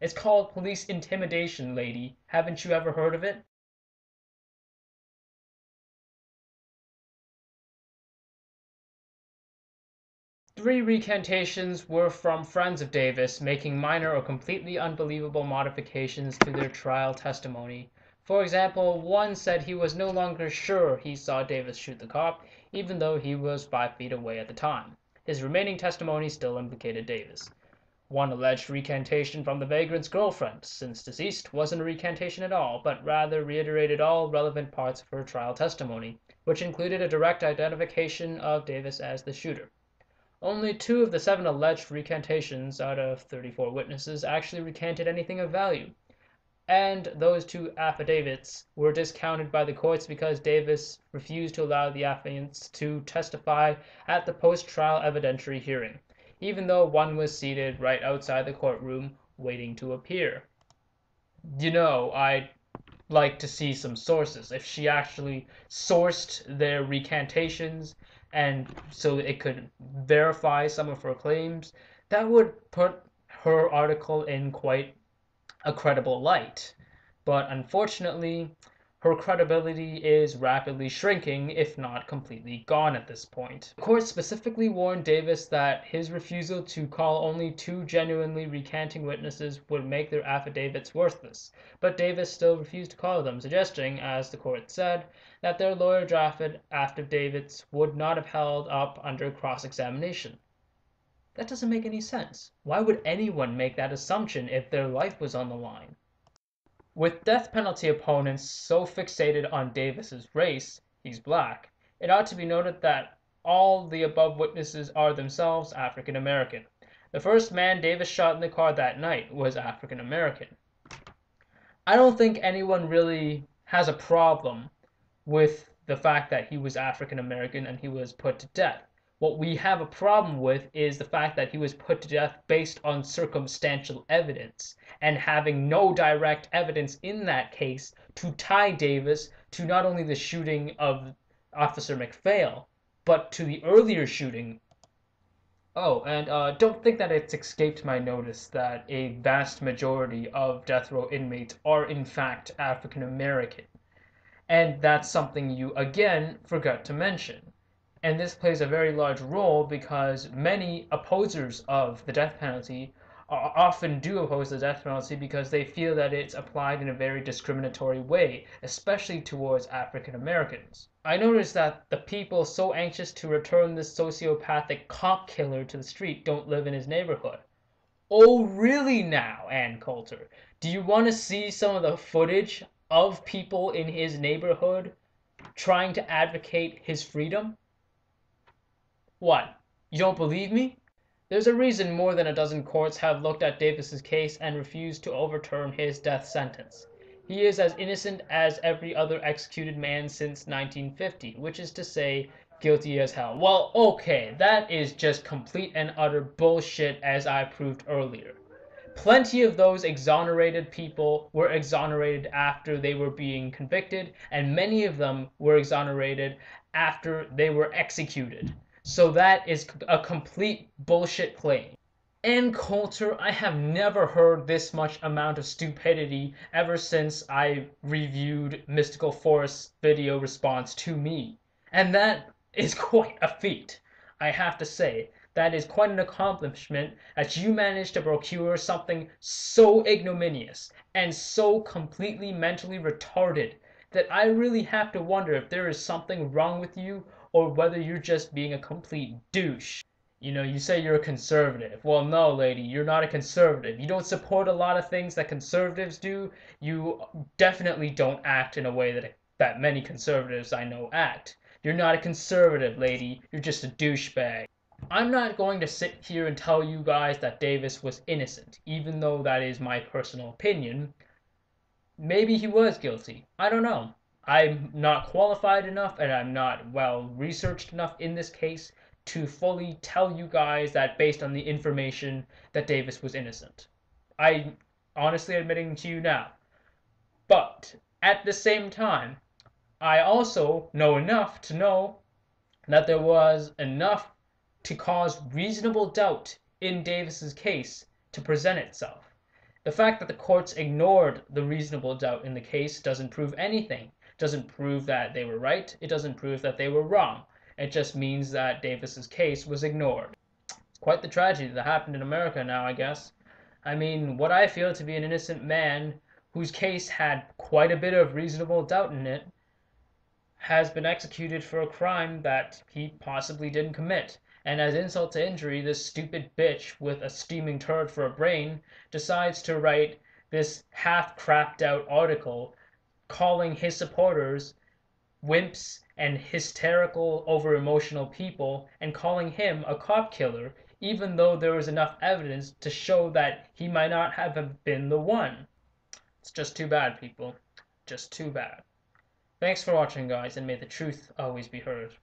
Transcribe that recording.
It's called police intimidation, lady. Haven't you ever heard of it? Three recantations were from friends of Davis, making minor or completely unbelievable modifications to their trial testimony. For example, one said he was no longer sure he saw Davis shoot the cop, even though he was 5 feet away at the time. His remaining testimony still implicated Davis. One alleged recantation from the vagrant's girlfriend, since deceased, wasn't a recantation at all, but rather reiterated all relevant parts of her trial testimony, which included a direct identification of Davis as the shooter. Only 2 of the 7 alleged recantations out of 34 witnesses actually recanted anything of value, and those 2 affidavits were discounted by the courts because Davis refused to allow the affiants to testify at the post-trial evidentiary hearing, even though one was seated right outside the courtroom waiting to appear. I'd like to see some sources. If she actually sourced their recantations and so it could verify some of her claims, that would put her article in quite a credible light. But unfortunately, her credibility is rapidly shrinking, if not completely gone at this point. The court specifically warned Davis that his refusal to call only 2 genuinely recanting witnesses would make their affidavits worthless, but Davis still refused to call them, suggesting, as the court said, that their lawyer drafted affidavits would not have held up under cross-examination. That doesn't make any sense. Why would anyone make that assumption if their life was on the line? With death penalty opponents so fixated on Davis's race, he's black, it ought to be noted that all the above witnesses are themselves African American. The first man Davis shot in the car that night was African American. I don't think anyone really has a problem with the fact that he was African American and he was put to death. What we have a problem with is the fact that he was put to death based on circumstantial evidence, and having no direct evidence in that case to tie Davis to not only the shooting of Officer McPhail, but to the earlier shooting. Oh, and don't think that it's escaped my notice that a vast majority of death row inmates are in fact African American. And that's something you again forgot to mention. And this plays a very large role because many opposers of the death penalty often do oppose the death penalty because they feel that it's applied in a very discriminatory way, especially towards African Americans. I noticed that the people so anxious to return this sociopathic cop killer to the street don't live in his neighborhood. Oh, really now, Ann Coulter? Do you want to see some of the footage of people in his neighborhood trying to advocate his freedom? What? You don't believe me? There's a reason more than a dozen courts have looked at Davis's case and refused to overturn his death sentence. He is as innocent as every other executed man since 1950, which is to say, guilty as hell. Well, okay, that is just complete and utter bullshit, as I proved earlier. Plenty of those exonerated people were exonerated after they were being convicted, and many of them were exonerated after they were executed. So that is a complete bullshit claim. And Coulter, I have never heard this much amount of stupidity ever since I reviewed Mystical Forest's video response to me. And that is quite a feat, I have to say. That is quite an accomplishment that you managed to procure something so ignominious and so completely mentally retarded that I really have to wonder if there is something wrong with you or whether you're just being a complete douche. You say you're a conservative. Well, no, lady, you're not a conservative. You don't support a lot of things that conservatives do. You definitely don't act in a way that many conservatives I know act. You're not a conservative, lady. You're just a douchebag. I'm not going to sit here and tell you guys that Davis was innocent, even though that is my personal opinion. Maybe he was guilty. I don't know. I'm not qualified enough and I'm not well researched enough in this case to fully tell you guys that based on the information that Davis was innocent. I'm honestly admitting to you now. But at the same time, I also know enough to know that there was enough to cause reasonable doubt in Davis's case to present itself. The fact that the courts ignored the reasonable doubt in the case doesn't prove anything. It doesn't prove that they were right. It doesn't prove that they were wrong. It just means that Davis's case was ignored. It's quite the tragedy that happened in America now, I guess. I mean, what I feel to be an innocent man whose case had quite a bit of reasonable doubt in it has been executed for a crime that he possibly didn't commit. And as insult to injury, this stupid bitch with a steaming turd for a brain decides to write this half crapped out article calling his supporters wimps and hysterical, over emotional people, and calling him a cop killer, even though there was enough evidence to show that he might not have been the one. It's just too bad, people. Just too bad. Thanks for watching, guys, and may the truth always be heard.